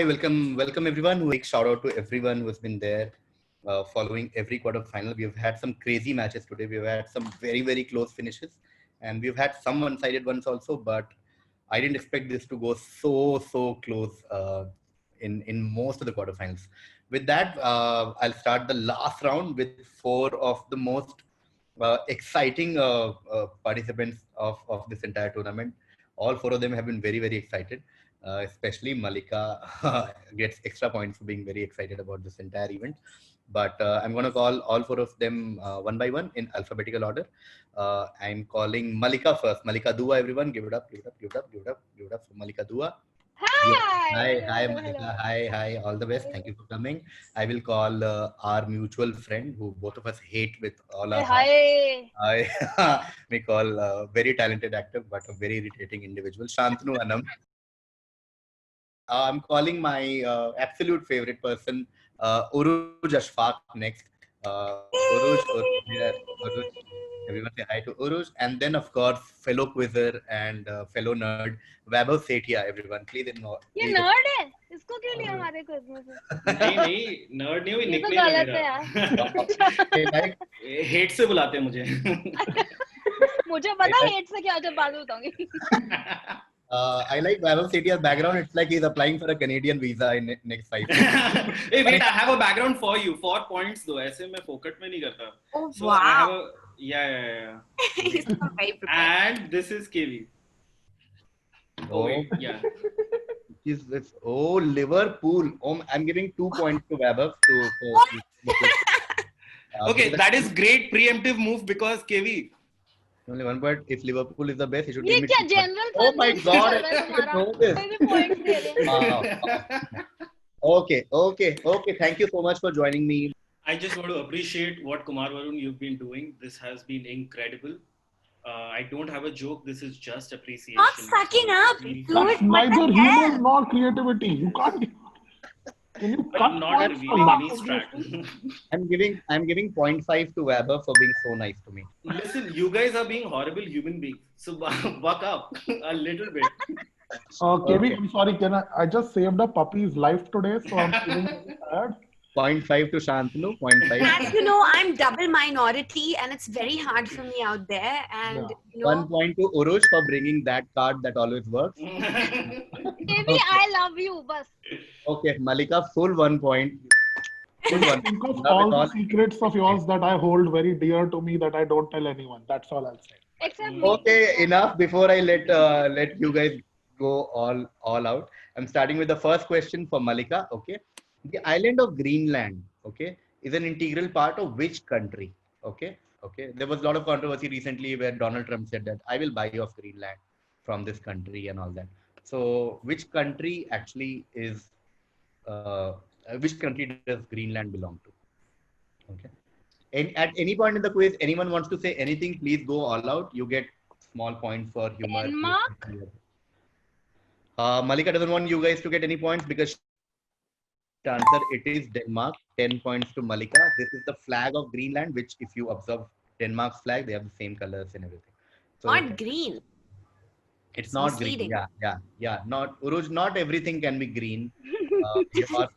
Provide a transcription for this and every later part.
welcome everyone. Big shout out to everyone who's been there, following every quarter final. We've had some crazy matches today. We've had some very close finishes, and we've had some one-sided ones also. But I didn't expect this to go so close in most of the quarterfinals. With that, I'll start the last round with four of the most exciting participants of this entire tournament. All four of them have been very excited. Especially Malika gets extra points for being very excited about this entire event. But I'm going to call all four of them one by one in alphabetical order. I'm calling Malika first. Malika Dua, everyone. Give it up for Malika Dua. Hi, Malika. Hi. All the best. Thank you for coming. I will call our mutual friend who both of us hate with all our hearts. We call very talented actor, but a very irritating individual, Shantanu Anam. I'm calling my absolute favorite person, Uruj Ashfaq next. Uruj. Everyone say hi to Uruj. And then, of course, fellow quizzer and fellow nerd, Vaibhav Sethia, everyone. Please ignore. ये nerd है इसको क्यों लिया हमारे quiz में से नहीं nerd नहीं हुई ये तो निकनेम है गलत है मेरा यार हेट से बुलाते हैं मुझे मुझे पता हेट से क्या जब बाद में बताऊंगी I like Vaibhav Sethia's background. It's like he's applying for a Canadian visa in next 5 years. Hey, wait, I have a background for you. 4 points though. ऐसे मैं फोकट में नहीं करता. Oh, so wow. I have a, yeah. He's not very prepared. And this is KV. Oh, wait, yeah. Liverpool. I'm giving 2 points to Vaibhav Okay, that is great preemptive move because KV. Only 1 point. If Liverpool is the best, he should ये give me क्या 2 points. General Oh my God! I points दे रहे हैं Okay. Thank you so much for joining me. I just want to appreciate what Kumar Varun you've been doing. This has been incredible. I don't have a joke. This is just appreciation. Not sucking up. Do That's it neither humor nor creativity. You can't. Can you cut But not points for revealing lack any of strat. I'm giving 0.5 to Vaibhav for being so nice to me. Listen, you guys are being horrible human beings. So buck up a little bit. KV, I'm sorry. I just saved a puppy's life today, so I'm feeling very sad. 0.5 to Shantanu. 0.5. As you know, I'm double minority, and it's very hard for me out there. And Yeah. you know, 1 point to Uruj for bringing that card that always works. KV I love you बस Okay, Malika, full 1 point. Full 1. Think of Now all with the all- secrets of yours that I hold very dear to me that I don't tell anyone. That's all I'll say. except me Okay, enough. Before I let you guys go all out, I'm starting with the first question for Malika. Okay, the island of Greenland, okay, is an integral part of which country? Okay. There was a lot of controversy recently where Donald Trump said that I will buy off Greenland from this country and all that. So, which country actually is? Which country does Greenland belong to? Okay. At any point in the quiz, anyone wants to say anything, please go all out. You get small points for humor. Denmark? Malika doesn't want you guys to get any points because the answer it is Denmark. 10 points to Malika. This is the flag of Greenland, which if you observe Denmark's flag, they have the same colors and everything. So not green. it's not misleading. green. Yeah. Not Uruj. Not everything can be green. You are-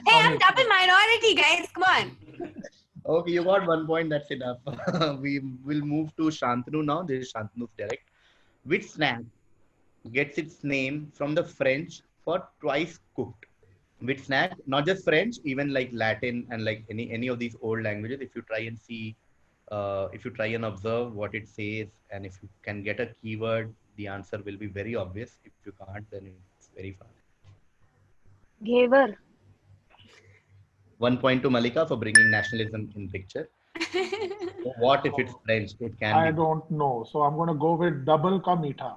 Hey, I'm double minority, guys. Come on. Okay, you got 1 point. That's enough. We will move to Shantanu now. This is Shantanu's direct. Which snack gets its name from the French for twice cooked? Which snack? Not just French, even like Latin and like any of these old languages. If you try and see, if you try and observe what it says, and if you can get a keyword, the answer will be very obvious. If you can't, then it's very far. Ghevar 1 point to Malika for bringing nationalism in picture. So what if it's French? It can I be. don't know. So I'm going to go with double ka meetha.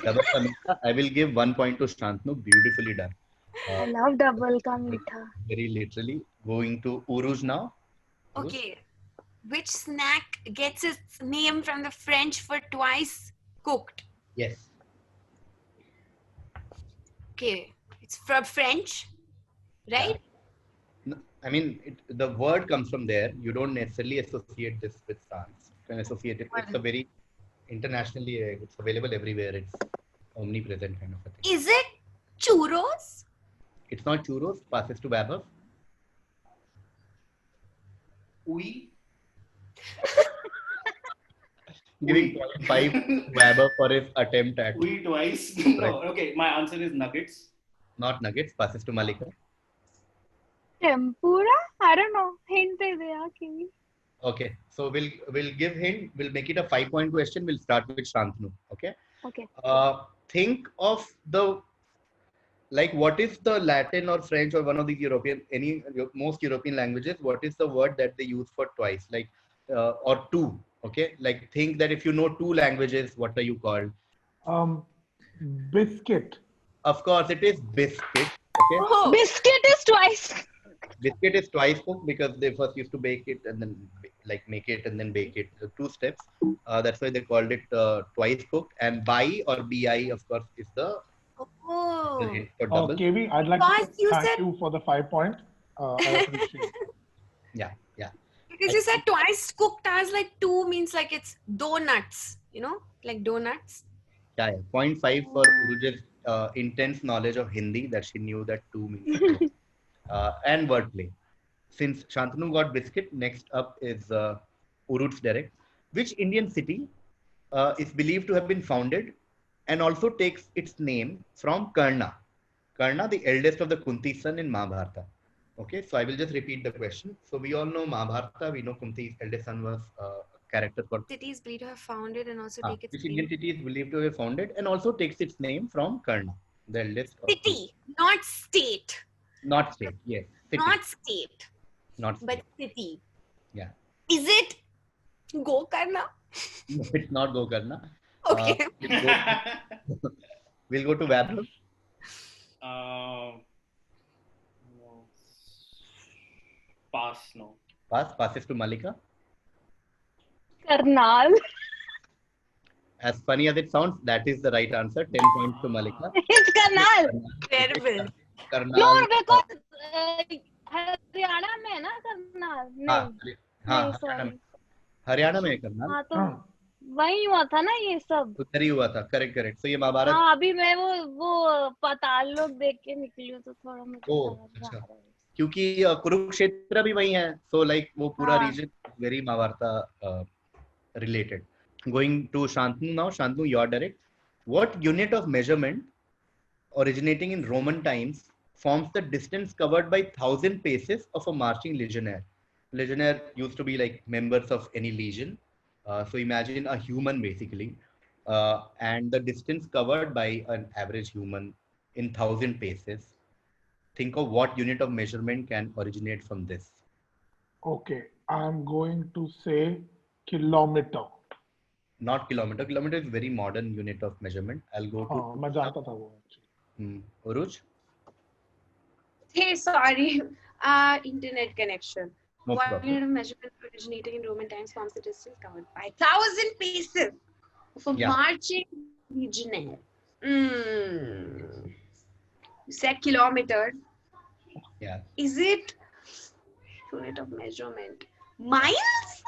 Double ka meetha. I will give 1 point to Shantanu. Beautifully done. I love double का मीठा Very literally. Going to Uruj now. Okay. Which snack gets its name from the French for twice cooked? Yes. Okay. It's from French, right? No, I mean, the word comes from there. You don't necessarily associate this with France. You can associate it. It's a very internationally, it's available everywhere. It's omnipresent kind of a thing. Is it chu? churros? It's not churros. Passes to Vaibhav. We. Giving 0.5 to Vaibhav for his attempt at We twice. No. Okay. My answer is nuggets. not nuggets. Passes to Malika. Tempura? I don't know. Hint de de yaar, Kiwi. Okay, so we'll give hint. We'll make it a 5-point question. We'll start with Shantanu. Okay. Okay. Think of the what is the Latin or French or one of these most European languages? What is the word that they use for twice? Or two. Okay. Like think that if you know two languages, what are you called? Biscuit. Of course, it is biscuit. Okay. Oh, Biscuit is twice. Biscuit is twice cooked because they first used to bake it and then make it and then bake it. So 2 steps. That's why they called it twice cooked. And bi or bi, of course, is the hint for double. KV, I'd like Because to you thank said- you for the 5 point. I appreciate it. Yeah. because you said twice cooked as like two means like it's donuts, like donuts. Yeah. 0.5 for Uruj's intense knowledge of Hindi that she knew that 2 means. And wordplay. Since Shantanu got biscuit, next up is Uruj's direct. Which Indian city is believed to have been founded and also takes its name from Karna? Karna, the eldest of the Kunti's son in Mahabharata. Okay, so I will just repeat the question. So we all know Mahabharata. We know Kunti's eldest son was a character called. Cities believed to have founded and also take its Which Indian city is believed to have founded and also takes its name from Karna, the eldest. city, not state. Not state. Yes. City. Not state, Not state. but city. Yeah. Is it Gokarna? No, it's not Gokarna. Okay. We'll go to Vaibhav. No. Pass. No. Passes to Malika. Karnal. As funny as it sounds, that is the right answer. 10 points to Malika. It's Karnal. Terrible. Karnal. No, because Haryana में है ना करनाल नहीं हाँ, sorry. Haryana में है करनाल. हाँ तो वही हुआ था ना ये सब. उधर ही हुआ था. करेक्ट. So ये महाभारत. हाँ अभी मैं वो पाताल लोक देख के निकली हूँ तो थोड़ा मुझे समझ में आ रहा है. क्योंकि कुरुक्षेत्र भी वही है. So वो पूरा हाँ. region very Mahabharata related. Going to Shantanu now. Shantanu, your direct. What unit of measurement originating in Roman times forms the distance covered by 1,000 paces of a marching legionnaire? Legionnaire used to be like members of any legion. So imagine a human basically, and the distance covered by an average human in 1,000 paces. Think of what unit of measurement can originate from this. Okay, I'm going to say kilometer. Not kilometer. Kilometer is very modern unit of measurement. I'll go to मैं जानता था वो. Uruj. Hey, sorry. Internet connection. No One problem. unit of measurement originating in Roman times forms the distance covered by 1,000 paces for Yeah. marching legionnaire. You said kilometer. Yeah. Is it unit of measurement? Miles?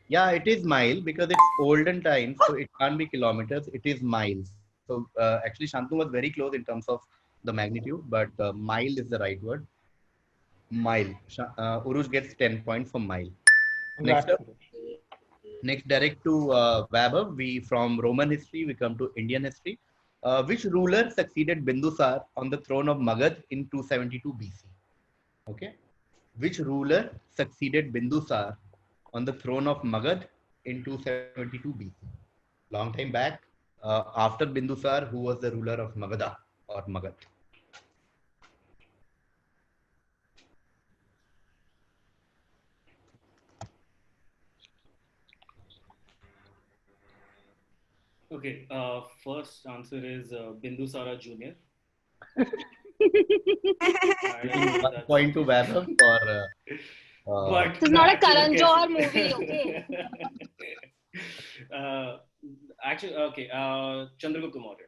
Yeah, it is mile because it's olden times, so it can't be kilometers. It is miles. So actually, Shantanu was very close in terms of the magnitude, but mile is the right word. Mile. Uruj gets 10 points for mile. Next up, next direct to Vaibhav. We from Roman history we come to Indian history. Which ruler succeeded Bindusar on the throne of Magad in 272 BC? Okay. Which ruler succeeded Bindusar on the throne of Magad in 272 BC? Long time back. After Bindusar, who was the ruler of Magadha or Magad? Okay. First answer is Bindusara Junior. One point to Vaibhav for. But This is not a actual Karan guess- Johar movie, okay? Actually, okay. Chandragupta Maurya.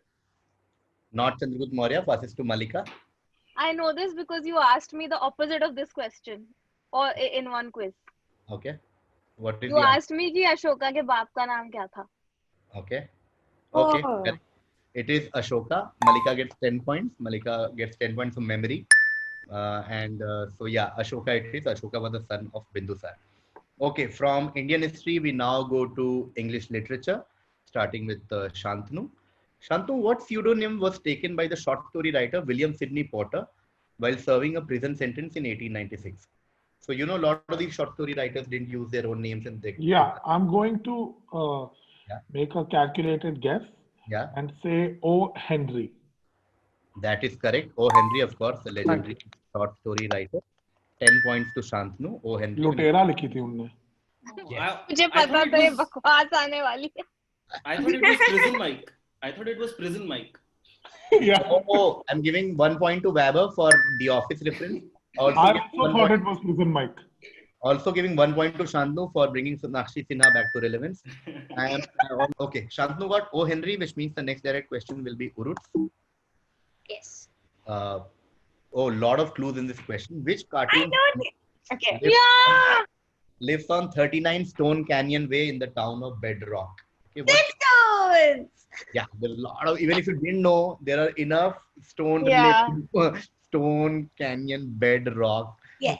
Not Chandragupta Maurya. Passes to Malika. I know this because you asked me the opposite of this question, or in one quiz. Okay. What is You the answer? asked me कि अशोका के बाप का नाम क्या था? Okay. Okay. Oh. Correct. It is Ashoka. Malika gets 10 points. Malika gets 10 points for memory. So yeah, Ashoka it is. Ashoka was the son of Bindusar. Okay, from Indian history, we now go to English literature, starting with Shantanu. Shantanu, what pseudonym was taken by the short story writer William Sidney Porter while serving a prison sentence in 1896? So, you know, a lot of these short story writers didn't use their own names and they. Yeah, I'm going to Yeah. make a calculated guess Yeah, and say O. Henry. that is correct. O. Henry, of course, the legendary short story writer. 10 points to Shantanu. O. Henry. लुटेरा लिखी थी उनने. Yes. मुझे I पता thought था ये it was, बकवास आने वाली है. I thought it was Prison Mike. I thought it was Prison Mike. Yeah. Oh, I'm giving 1 point to Weber for the office reference. Also, I giving also one thought point- it was Prison Mike. also giving 1 point to Shantanu for bringing Sonakshi Sinha back to relevance. I am okay. Shantanu got O. Henry, which means the next direct question will be Urut. Yes. Lot of clues in this question. Which I cartoon know it. Okay. Yeah. lives on 39 Stone Canyon Way in the town of Bedrock? Okay, what? Flintstones. Yeah, there's a lot of. Even if you didn't know, there are enough stone Yeah. related Stone Canyon Bedrock. Yeah.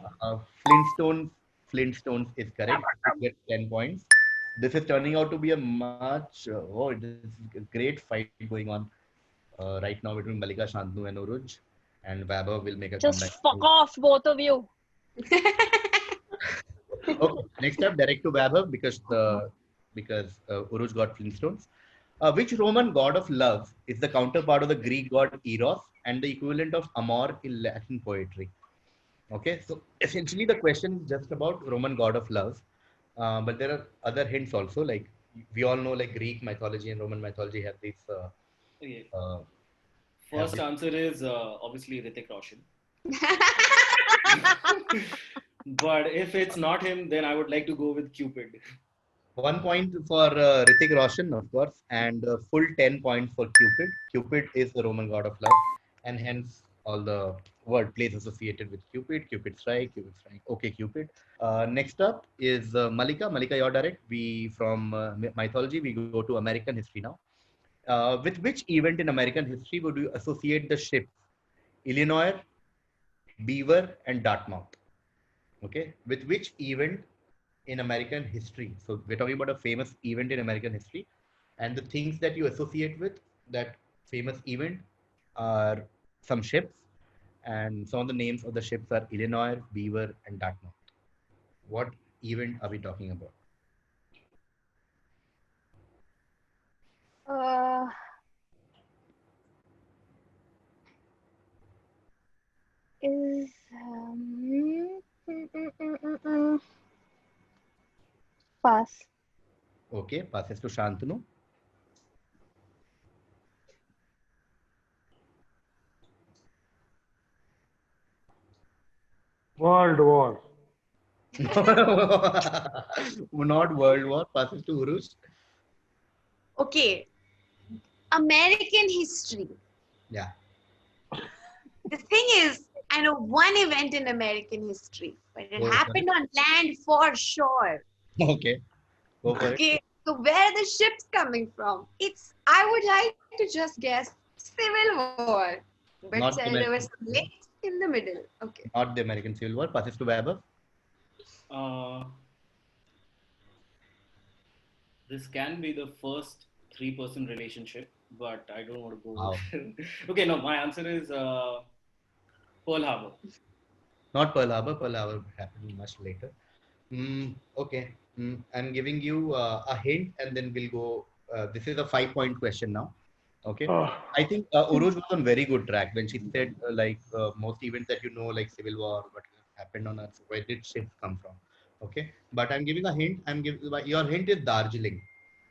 Flintstones is correct. You get 10 points. This is turning out to be a much this is a great fight going on right now between Malika, Shantanu, and Uruj. And Weber will make a Just comeback. fuck off, both of you. Okay, next up, direct to Weber because Uruj got Flintstones. Which Roman god of love is the counterpart of the Greek god Eros and the equivalent of Amor in Latin poetry? Okay, so essentially the question is just about Roman god of love, but there are other hints also. Like we all know, like Greek mythology and Roman mythology have these. Okay. Uh, First answer is obviously Hrithik Roshan. But if it's not him, then I would like to go with Cupid. 1 point for Hrithik Roshan, of course, and full 10 points for Cupid. Cupid is the Roman god of love, and hence all the word plays associated with Cupid. Cupid strike, Cupid strike. Okay, Cupid. Next up is Malika. Malika, you're direct. We from mythology, we go to American history now. With which event in American history would you associate the ships Illinois, Beaver, and Dartmouth? Okay, with which event in American history? So we're talking about a famous event in American history, and the things that you associate with that famous event are some ships, and some of the names of the ships are Illinois, Beaver, and Dartmouth. What event are we talking about? Is pass. Okay, passes to Shantanu. World War. Not World War. Passes to Uruj. Okay. American history. Yeah. The thing is, I know one event in American history, but it Oh, happened on land for sure. Okay. Go for it. Okay. So where are the ships coming from? I would like to just guess Civil War. But Not there American. was some late in the middle. Okay. Not the American Civil War. Passes to Weber. This can be the first three-person relationship, but I don't want to go. Wow. Okay, no, my answer is Pearl Harbor. Not Pearl Harbor. Pearl Harbor happened much later. Okay. I'm giving you a hint and then we'll go. This is a 5-point question now. Okay. I think Uruj was on very good track when she said most events that you know, like Civil War, what happened on Earth, where did ships come from? Okay. But I'm giving a hint. Your hint is Darjeeling.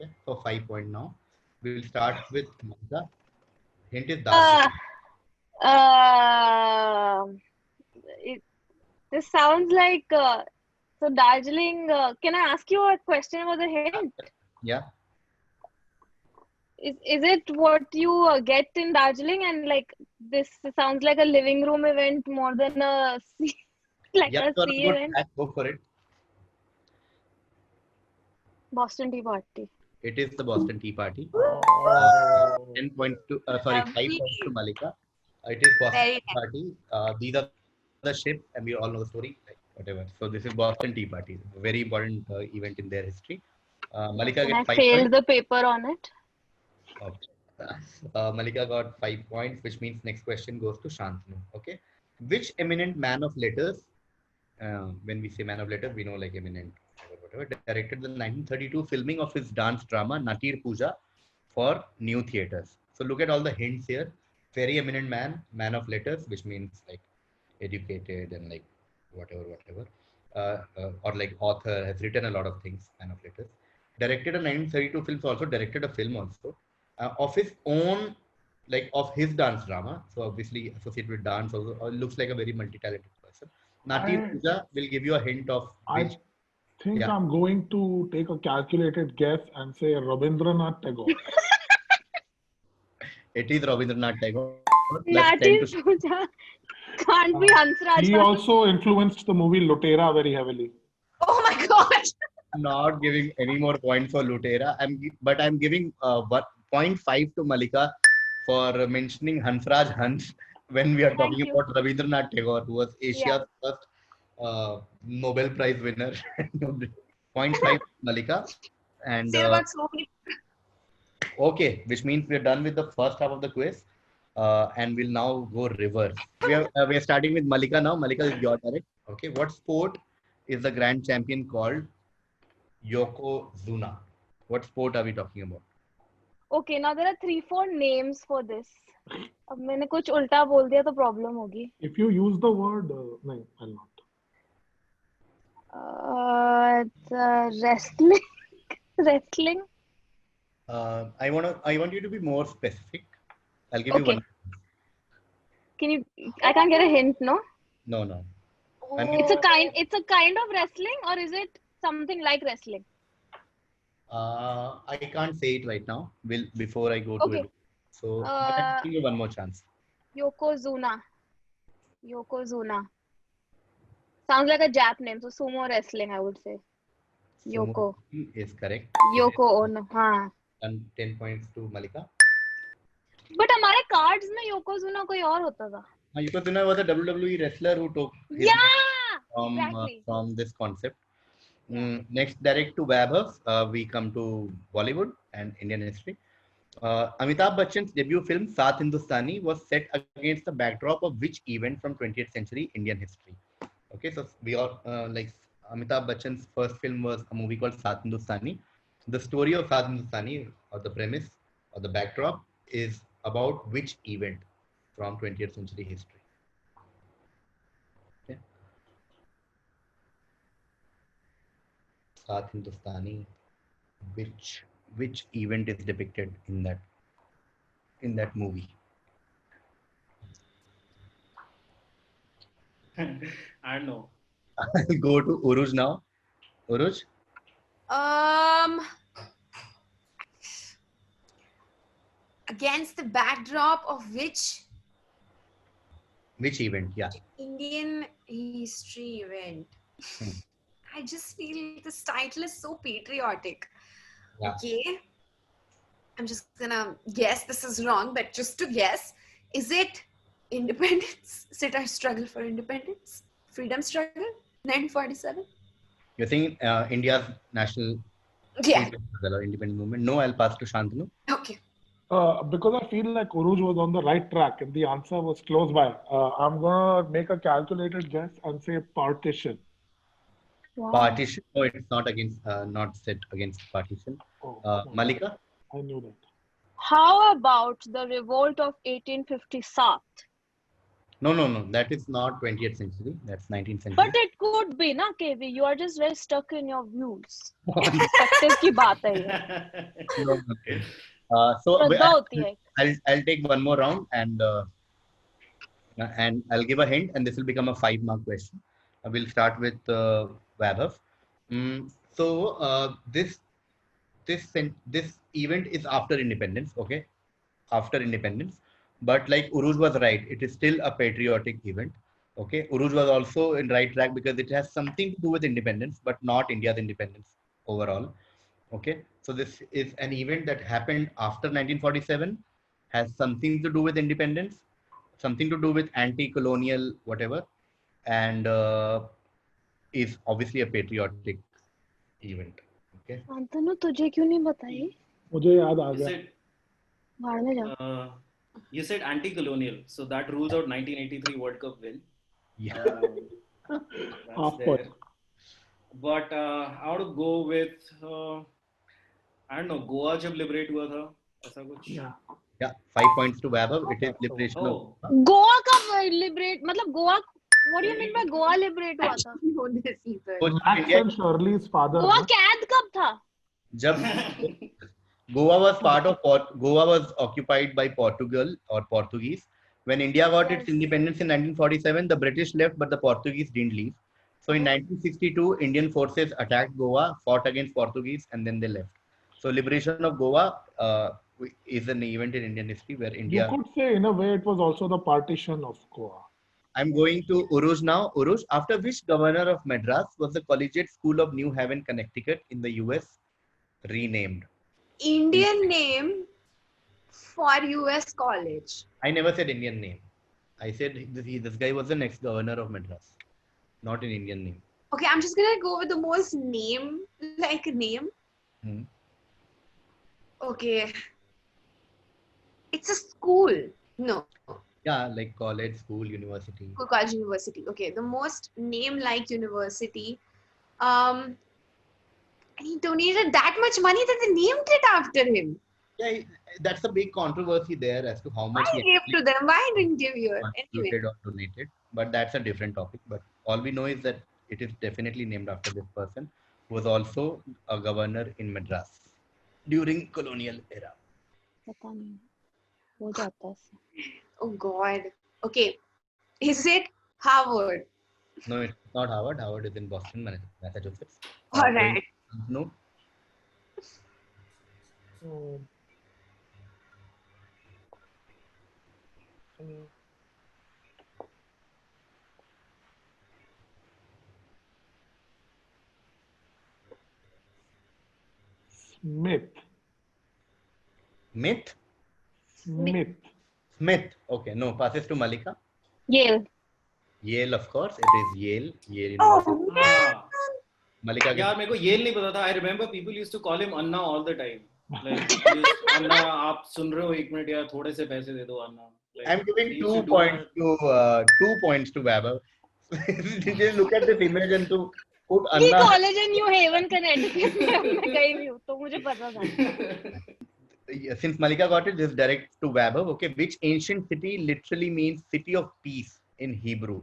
Okay. For 5 point now. We'll start with Malika. Hint is Darjeeling. This sounds like so Darjeeling. Can I ask you a question about the hint? Yeah. Is it what you get in Darjeeling, and like this sounds like a living room event more than a sea, like Yeah, a you're on sea good event? track. Go for it. Boston Tea Party. It is the Boston Tea Party. Oh. 10 points to, sorry, 5 Lovely. points to Malika. It is Boston Very Tea Party. These are the ships, and we all know the story, like whatever. So this is Boston Tea Party, a very important event in their history. Malika And gets I 5 failed points. the paper on it. Okay. Malika got 5 points, which means next question goes to Shantanu. Okay. Which eminent man of letters, when we say man of letters, we know like eminent, whatever, directed the 1932 filming of his dance drama Natir Puja for new theaters. So look at all the hints here. Very eminent man, man of letters, which means like educated and like whatever. Or like author, has written a lot of things, man of letters. Directed a 1932 films, also directed a film also of his own, like of his dance drama. So obviously associated with dance also, looks like a very multi-talented person. Natir I- Puja will give you a hint of which. I think Yeah. I'm going to take a calculated guess and say Rabindranath Tagore. It is Rabindranath Tagore. Plus 10 Natir to Puja can't be Hansraj. He also influenced the movie Lotera very heavily. Oh my God. not giving any more points for Lutera. But I'm giving 0.5 to Malika for mentioning Hansraj Hans when we are Thank talking you. about Rabindranath Tagore, who was Asia's first Nobel Prize winner. 0.5 Malika. And Say about so many. okay, which means we're done with the first half of the quiz. And we'll now go reverse. We are starting with Malika now. Malika, is your turn. Okay, what sport is the grand champion called Yokozuna? What sport are we talking about? Okay, now there are 3-4 names for this. अब मैंने कुछ उल्टा बोल दिया तो problem होगी. If you use the word, no, I'll not. It's wrestling. Wrestling. I want you to be more specific. I'll give you Okay. one. Can you? I can't get a hint, no? No. It's a kind of wrestling, or is it something like wrestling? I can't say it right now. Before I go to Okay. it. So I'll give you one more chance. Yokozuna. Sounds like a Jap name, so sumo wrestling, I would say. Yoko. Sumo is correct. Yoko Ono. हाँ. And 10 points to Malika. But हमारे cards में Yokozuna कोई और होता था. Yokozuna was a WWE wrestler who took his Yeah. from Exactly. from this concept. Next, direct to Vaibhav, we come to Bollywood and Indian history. Amitabh Bachchan's debut film Saath Hindustani was set against the backdrop of which event from 20th century Indian history? Okay, so we all like Amitabh Bachchan's first film was a movie called Saath Hindustani. The story of Saath Hindustani, or the premise or the backdrop, is about which event from 20th century history? Okay. Saath Hindustani, which event is depicted in that movie? I don't know. I'll go to Uruj now. Uruj? Against the backdrop of which Event? Yeah. Indian history event? I just feel this title is so patriotic. Yeah. Okay. I'm just gonna guess this is wrong, but just to guess, is it independence? Is it our struggle for independence? Freedom struggle? 1947? You're saying India's national Yeah. or independent movement? No, I'll pass to Shantanu. Okay. Because I feel like Uruj was on the right track and the answer was close by. I'm gonna make a calculated guess and say partition. Wow. Partition? No, it's not against, not set against partition. Oh, Malika? I knew that. How about the revolt of 1857? No. That is not 20th century. That's 19th century. But it could be, na, KV. You are just very stuck in your views. Perspective की बात है ये. No. So श्रद्धा होती है. I'll take one more round and I'll give a hint, and this will become a 5-mark question. We'll start with Vaibhav. So this event is after independence, okay? After independence, but like Uruj was right, it is still a patriotic event, okay? Uruj was also in right track because it has something to do with independence, but not India's independence overall. Okay, so this is an event that happened after 1947, has something to do with independence, something to do with anti-colonial whatever, and is obviously a patriotic event. Okay. Shantanu तुझे क्यों नहीं बताई? मुझे याद आ You गया. said भाड़ में जा. you said anti-colonial, so that rules out 1983 World Cup win. Yeah. That's Half there. point. But I would go with I don't know, Goa जब liberate हुआ था ऐसा कुछ. Yeah. Yeah. 5 points to Vaibhav. It is liberation Oh. of. Goa कब liberate? मतलब Goa. What do you mean by Goa liberate हुआ था? I don't know this either. So Max India, and Shirley's father. Goa ना? कैद कब था? जब Goa was part of Goa was occupied by Portugal or Portuguese. When India got its Yes. independence in 1947, the British left, but the Portuguese didn't leave. So in 1962, Indian forces attacked Goa, fought against Portuguese, and then they left. So liberation of Goa is an event in Indian history where India. You could say, in a way, it was also the partition of Goa. I'm going to Uruj now. Uruj, after which governor of Madras was the Collegiate School of New Haven, Connecticut in the US renamed? Indian name for US college. I never said Indian name. I said this guy was the next governor of Madras, not an Indian name. Okay, I'm just gonna go with the most name-like name. Hmm. Okay. It's a school. No. Yeah, like college, school, university. College, university. Okay, the most name-like university. And he donated that much money that they named it after him. Yeah, that's a big controversy there as to how much Why he give actually to them? Why didn't give you? Anyway, contributed or donated. But that's a different topic. But all we know is that it is definitely named after this person who was also a governor in Madras during colonial era. पता नहीं. हो जाता है. oh God. Okay, is it Harvard? No, it's not Harvard. Harvard is in Boston, Massachusetts. All right. No. So, Smith. Myth? Smith. Smith. Okay, no, passes to Malika. Yale. Yale, of course. It is Yale. Yale University. Oh man. Ah. Malika. यार मेरे को L नहीं पता था. I remember people used to call him Anna all the time. Like Anna, आप सुन रहे हो एक मिनट यार थोड़े से पैसे दे दो Anna. Like, I'm giving he used 2 to do points to 2 points to Vaibhav. Just look at this image and to put ये Anna. College in New Haven Connecticut में मैं गई हुई हूँ तो मुझे पता था. Since Malika got it, just direct to Vaibhav. Okay, which ancient city literally means city of peace in Hebrew?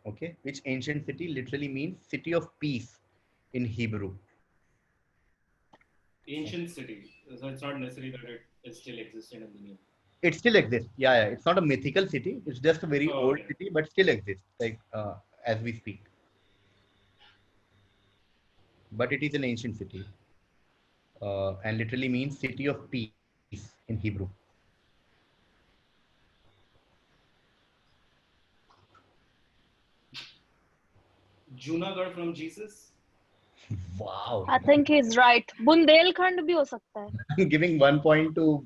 Okay, which ancient city literally means city of peace in Hebrew? Ancient city. So it's not necessary that it still existed in the name. It still exists. Yeah, yeah. It's not a mythical city. It's just a very Oh, old okay. city, but still exists, like as we speak. But it is an ancient city, and literally means city of peace in Hebrew. Junagadh from Jesus. Wow. I think he's right. Bundelkhand भी हो सकता है. I'm giving 1 point to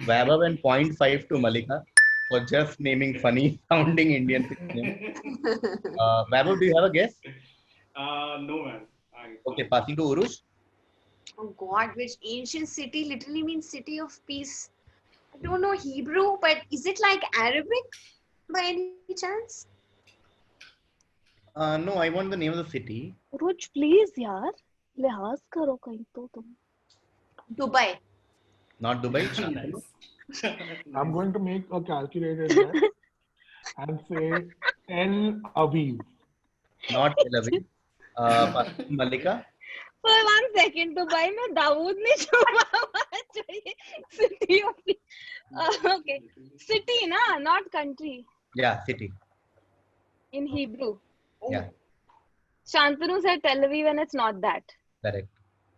Vaibhav and 0.5 to Malika for just naming funny sounding Indian names. Vaibhav, do you have a guess? No man. Okay, passing to Urush. Oh God, which ancient city literally means city of peace? I don't know Hebrew, but is it like Arabic by any chance? No, I want the name of the city. रुच please यार लिहाज करो कहीं तो तुम. Dubai. Not Dubai. Nice. I'm going to make a calculated guess and say Tel Aviv. Not Tel Aviv. Passing to Malika. For 1 second Dubai में दाऊद ने छुपा हुआ चाहिए. City of okay. City ना, not country. Yeah, city. In Hebrew. Yeah, Shantanu said Tel Aviv and it's not that. correct.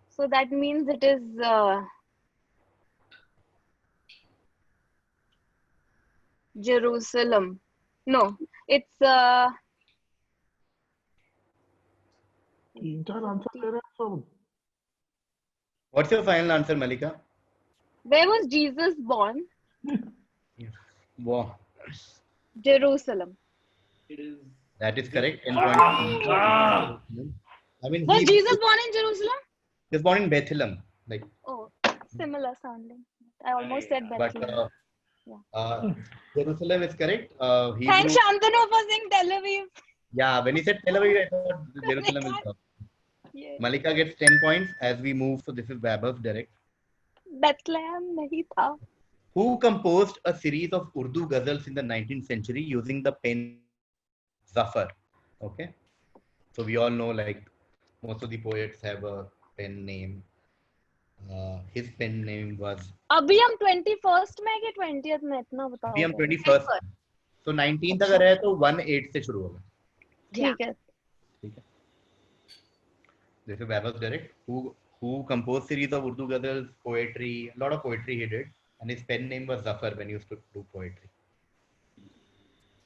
So that means it is Jerusalem. No, it's तीन चार answer दे रहे हैं सब. What's your final answer, Malika? Where was Jesus born? Wow. Jerusalem. It is. That is correct. 10 points. Ah. I mean, Was he Jesus born in Jerusalem? was born in Bethlehem, like, Oh, similar sounding. I almost said but Bethlehem. Jerusalem is correct. Thanks, Hebrew. Shantanu, for saying Tel Aviv. Yeah, when he said Tel Aviv, I thought Jerusalem is top. Yeah. Malika gets 10 points as we move. So this is Vaibhav direct. Bethlehem नहीं था. Who composed a series of Urdu ghazals in the 19th century using the pen Zafar? Okay. So we all know, like, most of the poets have a pen name. His pen name was अभी हम 21st में कि 20th में इतना बताओ. अभी हम 21st. So 19th अगर है तो 1-8 से शुरू होगा. ठीक है. ठीक है. This is Vaibhav direct. Who composed series of Urdu ghazals, poetry, a lot of poetry he did, and his pen name was Zafar when he used to do poetry.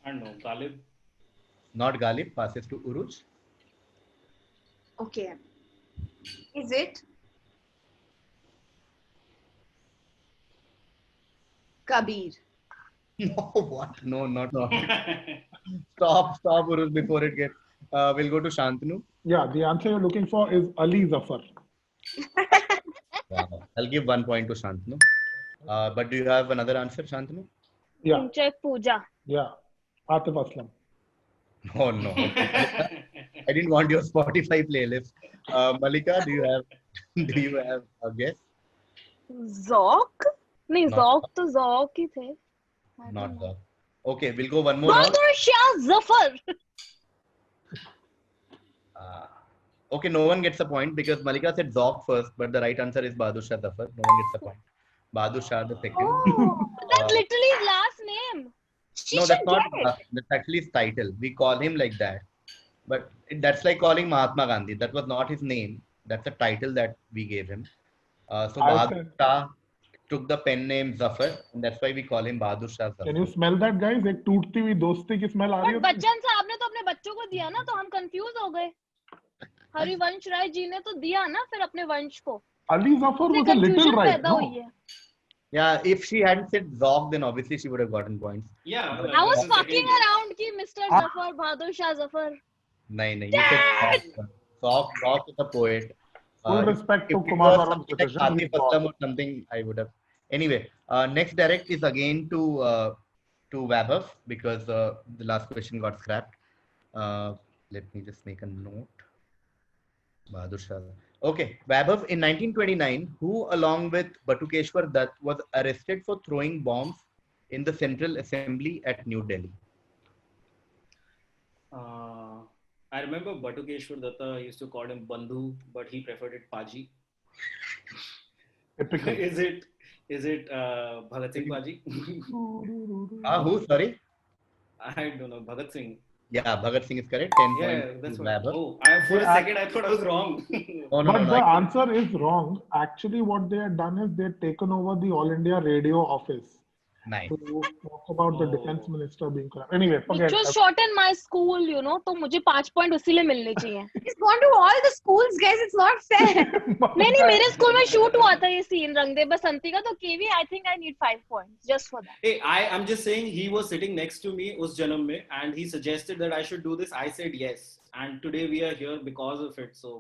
I don't know. Ghalib. Not Ghalib, passes to Uruj. Okay. Is it Kabir? No, what? No, not. Stop, Uruj, before it gets. We'll go to Shantanu. Yeah, the answer you're looking for is Ali Zafar. I'll give 1 point to Shantanu. But do you have another answer, Shantanu? Yeah, Inchek Pooja. yeah. Atif Aslam. Oh no. I didn't want your Spotify playlist. Malika, do you have a guess? Zok? नहीं, Not Zok तो Zok ही थे. Not Zaf. Okay, we'll go one more round. Bahadur Shah Zafar. Okay, no one gets a point because Malika said Zok first, but the right answer is Bahadur Shah Zafar. No one gets a point. Bahadur Shah the second. Oh, that's literally his last name. No, that's not. That's actually his title. We call him like that. But that's like calling Mahatma Gandhi. That was not his name. That's a title that we gave him. So Bahadur Shah took the pen name Zafar, and that's why we call him Bahadur Shah Zafar. Can you smell that, guys? एक टूटती हुई दोस्ती की smell आ रही है. But Bachchan साहब ने तो अपने बच्चों को दिया ना, तो हम कंफ्यूज हो गए. हरिवंश राय जी ने तो दिया ना फिर अपने वंश को. Ali Zafar was a little right, no? Yeah, if she hadn't said Zog, then obviously she would have gotten points. Yeah. I was fucking around ki Mr. Zafar, Bahadur Shah Zafar. No, you said Zog. Zog is a poet. Full respect to if it Kumar was Varam's something like decision. Atif Aslam or something, I would have. Anyway, next direct is again to Vaibhav because the last question got scrapped. Let me just make a note. Bahadur Shah. Okay, Vaibhav, in 1929, who along with Batukeshwar Dutt was arrested for throwing bombs in the Central Assembly at New Delhi? I remember Batukeshwar Datta used to call him Bandhu, but he preferred it Paji. Typical. Is it Bhagat Singh Paji? Who? Sorry? I don't know. Bhagat Singh. Yeah, Bhagat Singh is correct. 10 Yeah, points. that's to what. Vaibhav. Oh, for a second I thought I was wrong. No, But the I- answer is wrong. Actually, what they had done is they'd taken over the All India Radio office Nice. to talk about the defense minister being corrupt. Anyway, forget Which was it. shot in my school, you know, तो मुझे 5 point उसीलिए मिलने चाहिए. He's gone to all the schools, guys. It's not fair. नहीं मेरे school में shoot हुआ था ये सीन रंग दे बसंती का, तो केवी I think I need 5 points just for that. Hey, I'm just saying he was sitting next to me us janam mein, and he suggested that I should do this. I said yes, and today we are here because of it. So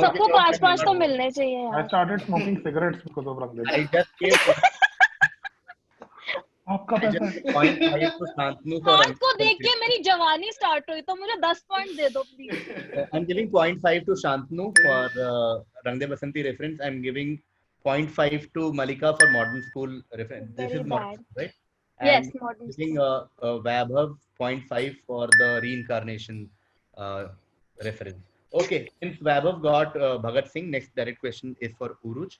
सबको 5 तो मिलने चाहिए I यार. started smoking cigarettes because of Rangdev. I just gave आपका पैसा है. 0.5 to Shantanu for हाथ को देख के मेरी जवानी स्टार्ट हुई, तो मुझे 10 point दे दो please. I'm giving 0.5 to Shantanu for Rang De Basanti reference. I'm giving 0.5 to Malika for modern school reference. This Very is modern bad. school, right? Yes, And modern giving Vaibhav 0.5 for the reincarnation reference. Okay, since Vaibhav got Bhagat Singh, next direct question is for Uruj.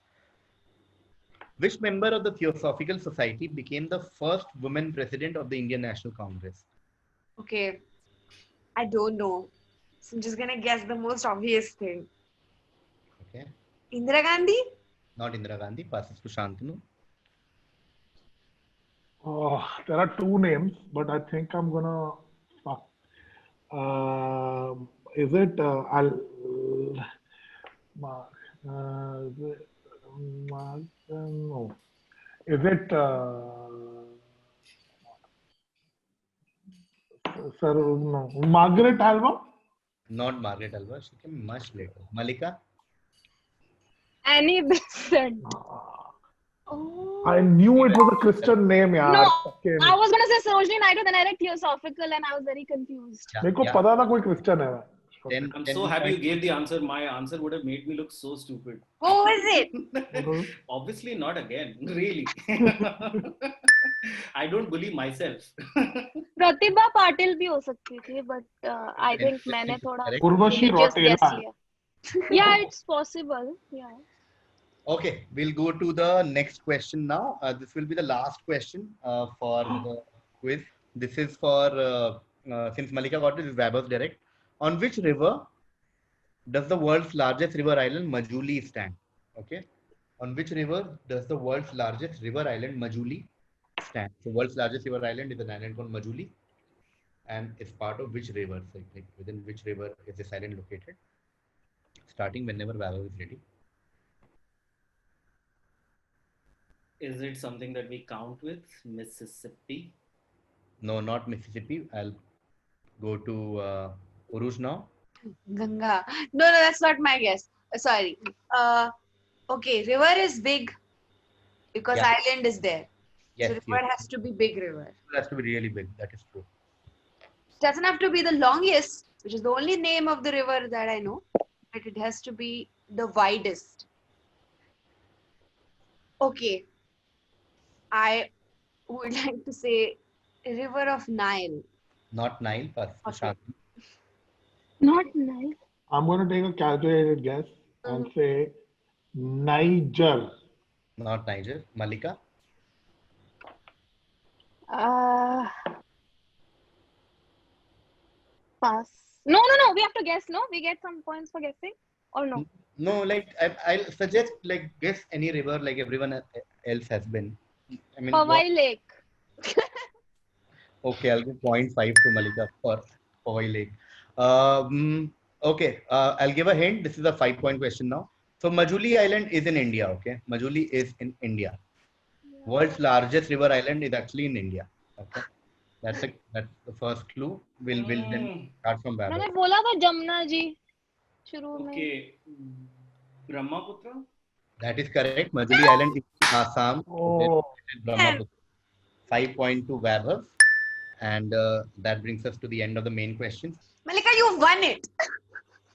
Which member of the Theosophical Society became the first woman president of the Indian National Congress? Okay. I don't know. So I'm just gonna guess the most obvious thing. Okay, Indira Gandhi? not Indira Gandhi, passes to Shantanu. Oh, there are two names, but I think I'm gonna fuck. Is it No. Is it sir? No. Margaret Alva? Not Margaret Alva. She came much later. Malika? Annie Besant. Oh. I knew it was a Christian name, No, yaar. I was gonna say Sarojini Naidu, then I read Theosophical, and I was very confused. Yeah, मेरे को yeah. पता था कोई Christian है. Then, I'm then so we happy you find- gave the answer. My answer would have made me look so stupid. Who is it? Obviously not again. Really. I don't believe myself. Pratibha Patil भी हो सकती थी, but I think Then मैंने it's थोड़ा correct. Urvashi religious guess Rautela. लिया. Yeah, it's possible. Yeah. Okay, we'll go to the next question now. This will be the last question for the quiz. This is for, since Malika got it, this is Vaibhav's direct. On which river does the world's largest river island, Majuli, stand? Okay. On which river does the world's largest river island, Majuli, stand? The world's largest river island is an island called Majuli. And it's part of which river? So, like, within which river is this island located? Starting whenever Vaibhav is ready. Is it something that we count with? Mississippi? No, not Mississippi. I'll go to Uruj now. Ganga. No, that's not my guess. Sorry. Okay, river is big because Yeah. island is there. Yes, So river yes. has to be big river. It has to be really big. That is true. It doesn't have to be the longest, which is the only name of the river that I know, but it has to be the widest. Okay. I would like to say River of Nile. Not Nile, but Okay. Shantanu. Not nice. I'm going to take a calculated guess and say Niger. Not Niger. Malika. Pass. No. We have to guess. No, we get some points for guessing, or no? No, like I'll suggest like guess any river like everyone else has been. I mean, Powai Lake. okay, I'll give 0.5 to Malika for Powai Lake. Okay, I'll give a hint. This is a 5-point question now. So Majuli Island is in India. Okay, Majuli is in India. World's largest river island is actually in India. Okay, that's the first clue. We'll then start from मैंने Vaibhav. बोला था जमुना जी शुरू में. Okay. Brahmaputra? That is correct. Majuli Island is in Assam. Oh. It is Brahmaputra. 5 point to Vaibhav. And that brings us to the end of the main questions. Malika, you won it.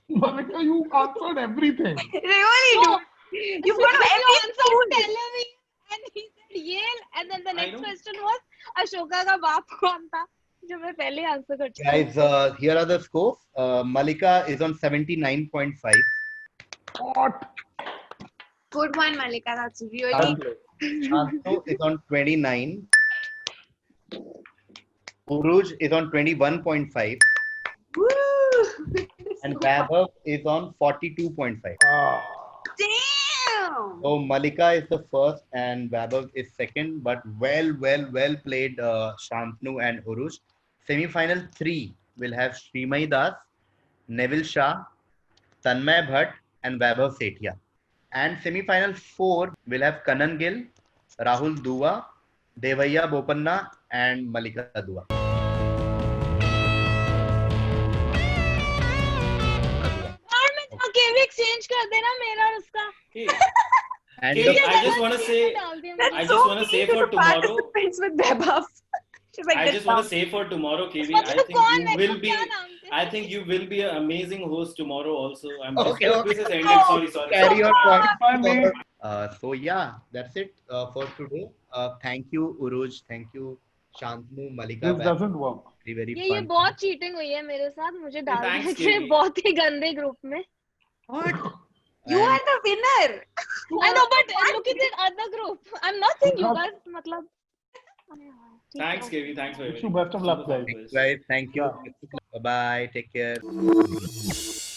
Malika, you answered everything. Really? No. Dude. You've got You every answered school. Tel Aviv, and he said Yale, and then the I next know. question was Ashoka का बाप कौन था? जो मैं पहले answer कर चुकी Guys, here are the scores. Malika is on 79.5. What? Good one, Malika. That's really Shantanu is on 29. Uruj is on 21.5. woo. And Vaibhav is on 42.5. Damn. So Malika is the first and Vaibhav is second. But well played, Shantanu and Uruj. Semi-final 3 will have Srimai Das, Neville Shah, Tanmay Bhatt, and Vaibhav Sethia. And semi-final 4 will have Kanan Gill, Rahul Dua, Devaya Bopanna, and Malika Dua. यार मैं केवी exchange कर देना मेरा और उसका. Hey, And Kavi, the- I just want to say, डाल दिया That's I so just wanna say mean to for the tomorrow- participants with Vaibhav. She's like, I "Get just want down." to say for tomorrow, KV, मैंने. I think कौन you है? will be, क्या नाम थे? I think you will be an amazing host tomorrow also. I'm just, Okay, the okay. quiz has ended. Sorry. Carry your point My name. forward. So yeah, that's it for today. Thank you, Uruj. Thank you, Shantanu, Malika. This doesn't work. Very ये fun. बहुत cheating हुई है मेरे साथ. मुझे डाल thanks, दिया कि Kavi. बहुत ही गंदे ग्रुप में. You And- are the winner. I know, but look at the other group. I'm not saying you guys. मतलब. Thanks, KV. Thanks for Wish everything. you best of luck, guys. Guys, thank you. Yeah. Bye bye. Take care.